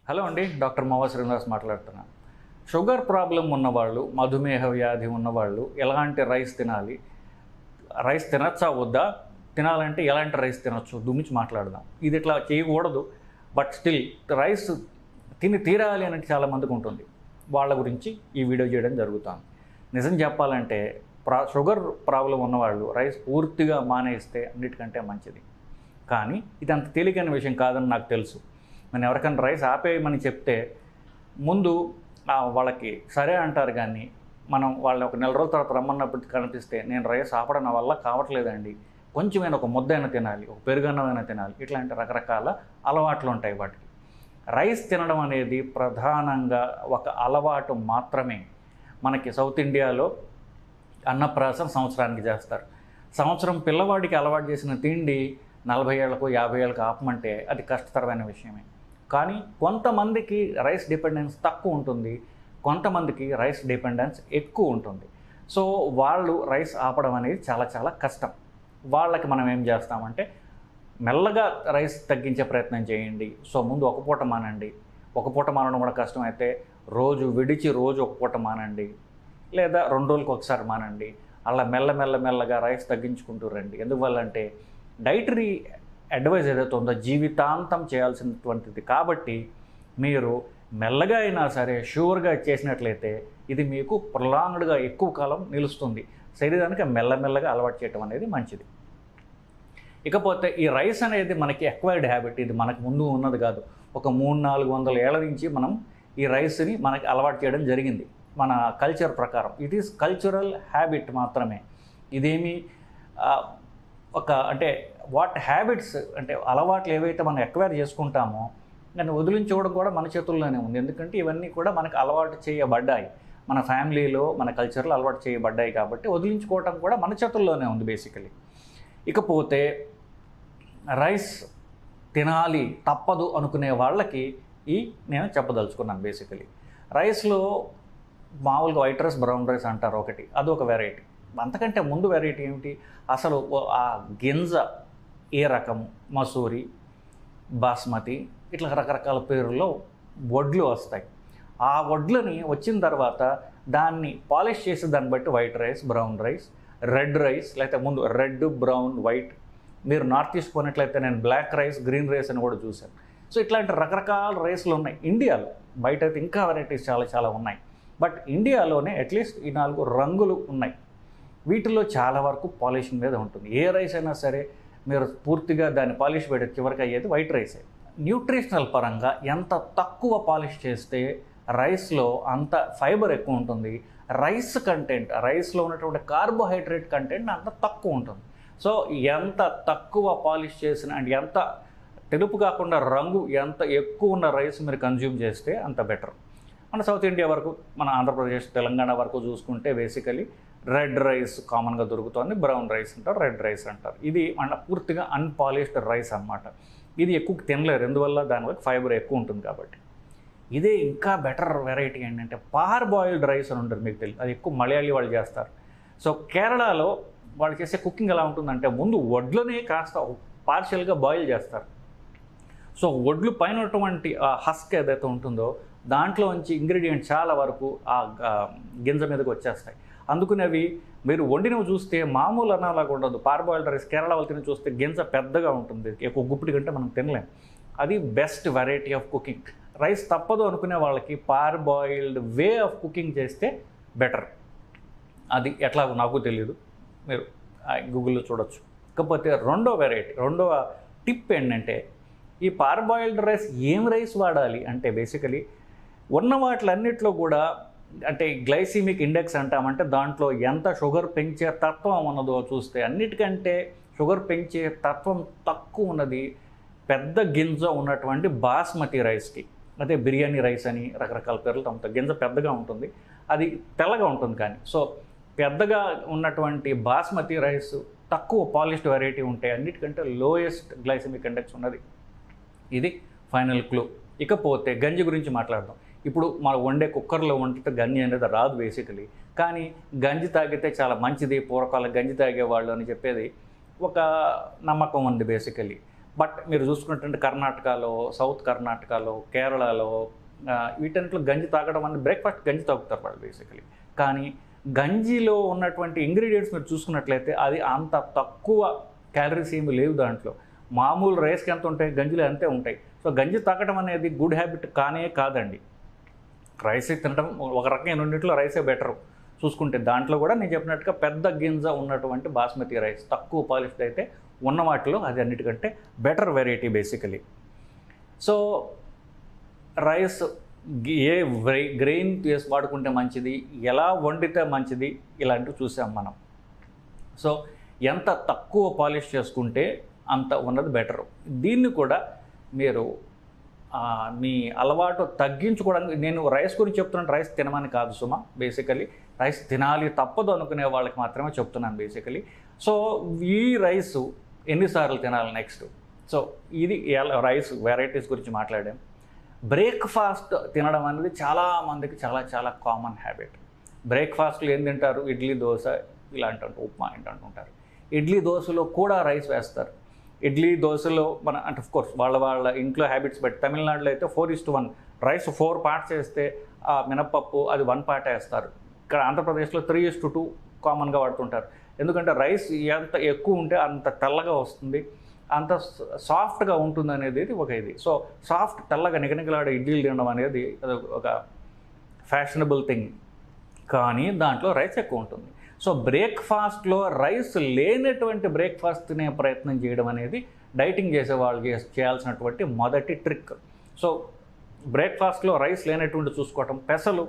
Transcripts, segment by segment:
Hello అండి, doctor మోవా Srinivas మాట్లాడుతున్నాను. Sugar problem ఉన్నవాళ్ళు, మధుమేహ వ్యాధి ఉన్నవాళ్ళు ఎలాంటి రైస్ తినాలి, రైస్ తినచ్చా వద్దా, తినాలంటే ఎలాంటి రైస్ తినొచ్చు గురించి మాట్లాడదాం. ఇది ఇట్లా చేయకూడదు, బట్ స్టిల్ రైస్ తిని తీరాలి అని చాలామందికి ఉంటుంది. వాళ్ళ గురించి ఈ వీడియో చేయడం జరుగుతుంది. నిజం చెప్పాలంటే షుగర్ ప్రాబ్లం ఉన్నవాళ్ళు రైస్ పూర్తిగా మానేస్తే అన్నిటికంటే మంచిది. కానీ ఇది అంత తేలికైన విషయం కాదని నాకు తెలుసు. నేను ఎవరికైనా రైస్ ఆపేయమని చెప్తే ముందు వాళ్ళకి సరే అంటారు, కానీ మనం వాళ్ళని ఒక నెల రోజుల తర్వాత రమ్మన్నప్పుడు కనిపిస్తే నేను రైస్ ఆపడం నా వల్ల కావట్లేదండి, కొంచెమైనా ఒక ముద్దైనా తినాలి, ఒక పెరుగన్నమైనా తినాలి, ఇట్లాంటి రకరకాల అలవాట్లు ఉంటాయి వాటికి. రైస్ తినడం అనేది ప్రధానంగా ఒక అలవాటు మాత్రమే. మనకి సౌత్ ఇండియాలో అన్నప్రాసన సంవత్సరానికి చేస్తారు. సంవత్సరం పిల్లవాడికి అలవాటు చేసిన తిండి 40 ఏళ్లకు 50 ఏళ్ళకు ఆపమంటే అది కష్టతరమైన విషయమే. కానీ కొంతమందికి రైస్ డిపెండెన్స్ తక్కువ ఉంటుంది, కొంతమందికి రైస్ డిపెండెన్స్ ఎక్కువ ఉంటుంది. సో వాళ్ళు రైస్ ఆపడం అనేది చాలా చాలా కష్టం. వాళ్ళకి మనం ఏం చేస్తామంటే మెల్లగా రైస్ తగ్గించే ప్రయత్నం చేయండి. సో ముందు ఒక పూట మానండి. ఒక పూట మానడం కూడా కష్టమైతే రోజు విడిచి రోజు ఒక పూట మానండి, లేదా 2 రోజులకు ఒకసారి మానండి. అలా మెల్లగా రైస్ తగ్గించుకుంటూ రండి. ఎందువల్లంటే డైటరీ అడ్వైజ్ ఏదైతే ఉందో జీవితాంతం చేయాల్సినటువంటిది కాబట్టి మీరు మెల్లగా అయినా సరే షూర్గా చేసినట్లయితే ఇది మీకు ప్రొలాంగ్డ్గా ఎక్కువ కాలం నిలుస్తుంది. శరీరానికి మెల్లగా అలవాటు చేయడం అనేది మంచిది. ఇకపోతే ఈ రైస్ అనేది మనకి ఎక్వైర్డ్ హ్యాబిట్. ఇది మనకు ముందు ఉన్నది కాదు. ఒక 300-400 ఏళ్ల నుంచి మనం ఈ రైస్ని మనకి అలవాటు చేయడం జరిగింది. మన కల్చర్ ప్రకారం ఇట్ ఈస్ కల్చరల్ హ్యాబిట్ మాత్రమే. ఇదేమి అంటే వాట్ హ్యాబిట్స్ అంటే అలవాట్లు ఏవైతే మనం ఎక్వైర్ చేసుకుంటామో దాన్ని వదిలించుకోవడం కూడా మన చేతుల్లోనే ఉంది. ఎందుకంటే ఇవన్నీ కూడా మనకు అలవాటు చేయబడ్డాయి, మన ఫ్యామిలీలో మన కల్చర్లో అలవాటు చేయబడ్డాయి. కాబట్టి వదిలించుకోవడం కూడా మన చేతుల్లోనే ఉంది బేసికలీ. ఇకపోతే రైస్ తినాలి తప్పదు అనుకునే వాళ్ళకి నేను చెప్పదలుచుకున్నాను. బేసికలీ రైస్లో మామూలుగా వైట్ రైస్, బ్రౌన్ రైస్ అంటారు ఒకటి, అదొక వెరైటీ. అంతకంటే ముందు వెరైటీ ఏమిటి, అసలు ఆ గింజ ఏ రకము, మసూరి, బాస్మతి, ఇట్లా రకరకాల పేర్లలో వడ్లు వస్తాయి. ఆ వడ్లని వచ్చిన తర్వాత దాన్ని పాలిష్ చేసి దాన్ని బట్టి white rice, brown rice, red rice, లేకపోతే ముందు రెడ్, బ్రౌన్, వైట్. మీరు నార్త్ ఈస్ట్ పోయినట్లయితే నేను బ్లాక్ రైస్, గ్రీన్ రైస్ అని కూడా చూశాను. సో ఇట్లాంటి రకరకాల రైస్లు ఉన్నాయి ఇండియాలో. బయట అయితే ఇంకా వెరైటీస్ చాలా ఉన్నాయి. బట్ ఇండియాలోనే అట్లీస్ట్ ఈ 4 రంగులు ఉన్నాయి. వీటిలో చాలా వరకు పాలిషింగ్ మీద ఉంటుంది. ఏ రైస్ అయినా సరే మీరు పూర్తిగా దాన్ని పాలిష్ పెడితే చివరికి అయ్యేది వైట్ రైసే. న్యూట్రిషనల్ పరంగా ఎంత తక్కువ పాలిష్ చేస్తే రైస్లో అంత ఫైబర్ ఎక్కువ ఉంటుంది. రైస్ కంటెంట్, రైస్లో ఉన్నటువంటి కార్బోహైడ్రేట్ కంటెంట్ అంత తక్కువ ఉంటుంది. సో ఎంత తక్కువ పాలిష్ చేసిన అండ్ ఎంత తెలుపు కాకుండా రంగు ఎంత ఎక్కువ ఉన్న రైస్ మీరు కన్జ్యూమ్ చేస్తే అంత బెటర్. మన సౌత్ ఇండియా వరకు, మన ఆంధ్రప్రదేశ్, తెలంగాణ వరకు చూసుకుంటే బేసికలీ రెడ్ రైస్ కామన్గా దొరుకుతుంది, బ్రౌన్ రైస్ అంటారు, రెడ్ రైస్ అంటారు. ఇది మన పూర్తిగా అన్పాలిష్డ్ రైస్ అన్నమాట. ఇది ఎక్కువ తినలేరు, ఎందువల్ల దానివల్ల ఫైబర్ ఎక్కువ ఉంటుంది కాబట్టి. ఇదే ఇంకా బెటర్ వెరైటీ ఏంటంటే పార్ బాయిల్డ్ రైస్ అని ఉంటుంది, మీకు తెలియదు. అది ఎక్కువ మలయాళీ వాళ్ళు చేస్తారు. సో కేరళలో వాళ్ళు చేసే కుకింగ్ ఎలా ఉంటుందంటే ముందు వడ్లనే కాస్త పార్షియల్గా బాయిల్ చేస్తారు. సో వడ్లు పైన ఉన్నటువంటి ఆ హస్క్ ఏదైతే ఉంటుందో దాంట్లోంచి ఇంగ్రీడియంట్ చాలా వరకు ఆ గింజ మీదకి వచ్చేస్తాయి. అందుకని అవి మీరు వండినవి చూస్తే మామూలు అన్నలాగా ఉండదు. పార్బాయిల్డ్ రైస్ కేరళ వాళ్ళు తిని చూస్తే గింజ పెద్దగా ఉంటుంది, ఎక్కువ గుప్పిడి కంటే మనం తినలేం. అది best variety of cooking. Rice తప్పదు అనుకునే వాళ్ళకి పార్బాయిల్డ్ వే ఆఫ్ కుకింగ్ చేస్తే బెటర్. అది ఎట్లాగో నాకు తెలియదు, మీరు గూగుల్లో చూడొచ్చు. కాకపోతే రెండవ టిప్ ఏంటంటే ఈ పార్బాయిల్డ్ రైస్ ఏం రైస్ వాడాలి అంటే బేసికలీ ఉన్న వాటిలన్నిట్లో కూడా అంటే గ్లైసిమిక్ ఇండెక్స్ అంటామంటే దాంట్లో ఎంత షుగర్ పెంచే తత్వం ఉన్నదో చూస్తే అన్నిటికంటే షుగర్ పెంచే తత్వం తక్కువ ఉన్నది పెద్ద గింజ ఉన్నటువంటి బాస్మతి రైస్కి. అదే బిర్యానీ రైస్ అని రకరకాల పేర్లతో ఉంటుంది. గింజ పెద్దగా ఉంటుంది, అది తెల్లగా ఉంటుంది. కానీ సో పెద్దగా ఉన్నటువంటి బాస్మతి రైస్ తక్కువ పాలిష్డ్ వెరైటీ ఉంటాయి, అన్నిటికంటే లోయెస్ట్ గ్లైసిమిక్ ఇండెక్స్ ఉన్నది. ఇది ఫైనల్ క్లూ. ఇకపోతే గంజి గురించి మాట్లాడదాం. ఇప్పుడు మనం వండే కుక్కర్లో వండితే గంజి అనేది రాదు బేసికలీ. కానీ గంజి తాగితే చాలా మంచిది, పూర్వకాలం గంజి తాగేవాళ్ళు అని చెప్పేది ఒక నమ్మకం ఉంది బేసికలీ. బట్ మీరు చూసుకున్నట్టు కర్ణాటకలో, సౌత్ కర్ణాటకలో, కేరళలో వీటన్నిటిలో గంజి తాగడం అనేది బ్రేక్ఫాస్ట్ గంజి తాగుతారు వాళ్ళు బేసికలీ. కానీ గంజిలో ఉన్నటువంటి ఇంగ్రీడియంట్స్ మీరు చూసుకున్నట్లయితే అది అంత తక్కువ క్యాలరీస్ ఏమి లేవు దాంట్లో. మామూలు రైస్కి ఎంత ఉంటాయి, గంజిలో అంతే ఉంటాయి. సో గంజి తాగడం అనేది గుడ్ హ్యాబిట్ కానే కాదండి. రైస్ తినడం ఒక రకంగా రెండింటిలో రైసే బెటరు చూసుకుంటే. దాంట్లో కూడా నేను చెప్పినట్టుగా పెద్ద గింజ ఉన్నటువంటి బాస్మతి రైస్, తక్కువ పాలిష్డ్ అయితే ఉన్న వాటిలో అది అన్నిటికంటే better variety basically. So rice ఏ గ్రెయిన్ వేసి వాడుకుంటే మంచిది, ఎలా వండితే మంచిది, ఇలాంటివి చూసాం మనం. సో ఎంత తక్కువ పాలిష్ చేసుకుంటే అంత ఉన్నది బెటరు. దీన్ని కూడా మీరు మీ అలవాటు తగ్గించుకోవడానికి, నేను రైస్ గురించి చెప్తున్నాను, రైస్ తినమని కాదు సుమా. బేసికలీ రైస్ తినాలి తప్పదు అనుకునే వాళ్ళకి మాత్రమే చెప్తున్నాను బేసికలీ. సో ఈ రైసు ఎన్నిసార్లు తినాలి నెక్స్ట్. సో ఇది రైస్ వెరైటీస్ గురించి మాట్లాడాం. బ్రేక్ఫాస్ట్ తినడం అనేది చాలామందికి చాలా చాలా కామన్ హ్యాబిట్. బ్రేక్ఫాస్ట్లో ఏం తింటారు, ఇడ్లీ దోశ ఇలాంటి ఉప్మా ఏంటంటుంటారు. ఇడ్లీ దోశలో కూడా రైస్ వేస్తారు. ఇడ్లీ దోశలో అంటే ఆఫ్కోర్స్ వాళ్ళ ఇంట్లో హ్యాబిట్స్ బట్టి, తమిళనాడులో అయితే 4:1 రైస్ 4 పార్ట్స్ వేస్తే ఆ మినప్పప్పు అది 1 పార్ట్ వేస్తారు. ఇక్కడ ఆంధ్రప్రదేశ్లో 3:2 కామన్గా వాడుతుంటారు. ఎందుకంటే రైస్ ఎంత ఎక్కువ ఉంటే అంత తెల్లగా వస్తుంది, అంత సాఫ్ట్గా ఉంటుంది అనేది ఒక ఇది. సో సాఫ్ట్ తెల్లగా నిగనిగలాడే ఇడ్లీలు తినడం అనేది అది ఒక ఫ్యాషనబుల్ థింగ్. కానీ దాంట్లో రైస్ ఎక్కువ ఉంటుంది. సో బ్రేక్ఫాస్ట్లో రైస్ లేనటువంటి బ్రేక్ఫాస్ట్ తినే ప్రయత్నం చేయడం అనేది డైటింగ్ చేసే వాళ్ళు చేయాల్సినటువంటి మొదటి ట్రిక్. సో బ్రేక్ఫాస్ట్లో రైస్ లేనటువంటి చూసుకోవటం, పెసలు,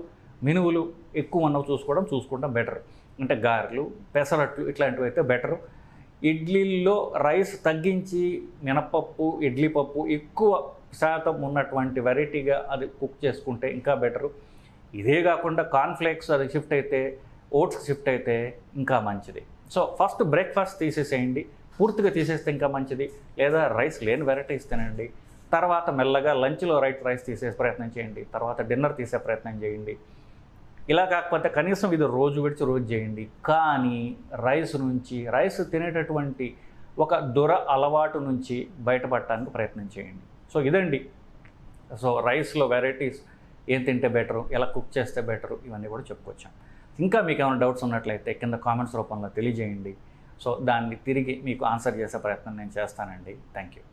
మినువులు ఎక్కువ ఉన్నవి చూసుకోవడం బెటర్. అంటే గారెలు, పెసరట్లు ఇట్లాంటివి అయితే బెటరు. ఇడ్లీల్లో రైస్ తగ్గించి మినపప్పు, ఇడ్లీ పప్పు ఎక్కువ శాతం ఉన్నటువంటి వెరైటీగా అది కుక్ చేసుకుంటే ఇంకా బెటరు. ఇదే కాకుండా కార్న్ఫ్లేక్స్ అది షిఫ్ట్ అయితే, ఓట్స్ షిఫ్ట్ అయితే ఇంకా మంచిది. సో ఫస్ట్ బ్రేక్ఫాస్ట్ తీసేసేయండి, పూర్తిగా తీసేస్తే ఇంకా మంచిది. లేదా రైస్ లేని వెరైటీస్ తినండి. తర్వాత మెల్లగా లంచ్లో రైస్ తీసే ప్రయత్నం చేయండి, తర్వాత డిన్నర్ తీసే ప్రయత్నం చేయండి. ఇలా కాకపోతే కనీసం ఇది రోజు విడిచి రోజు చేయండి. కానీ రైస్ తినేటటువంటి ఒక అలవాటు నుంచి బయటపడటానికి ప్రయత్నం చేయండి. సో ఇదండి. సో రైస్లో వెరైటీస్ ఏం తింటే బెటరు, ఎలా కుక్ చేస్తే బెటరు, ఇవన్నీ కూడా చెప్పుకొచ్చాం. ఇంకా మీకు ఏమైనా డౌట్స్ ఉన్నట్లయితే కింద కామెంట్స్ రూపంలో తెలియజేయండి. సో దాన్ని తిరిగి మీకు ఆన్సర్ చేసే ప్రయత్నం నేను చేస్తానండి. Thank you.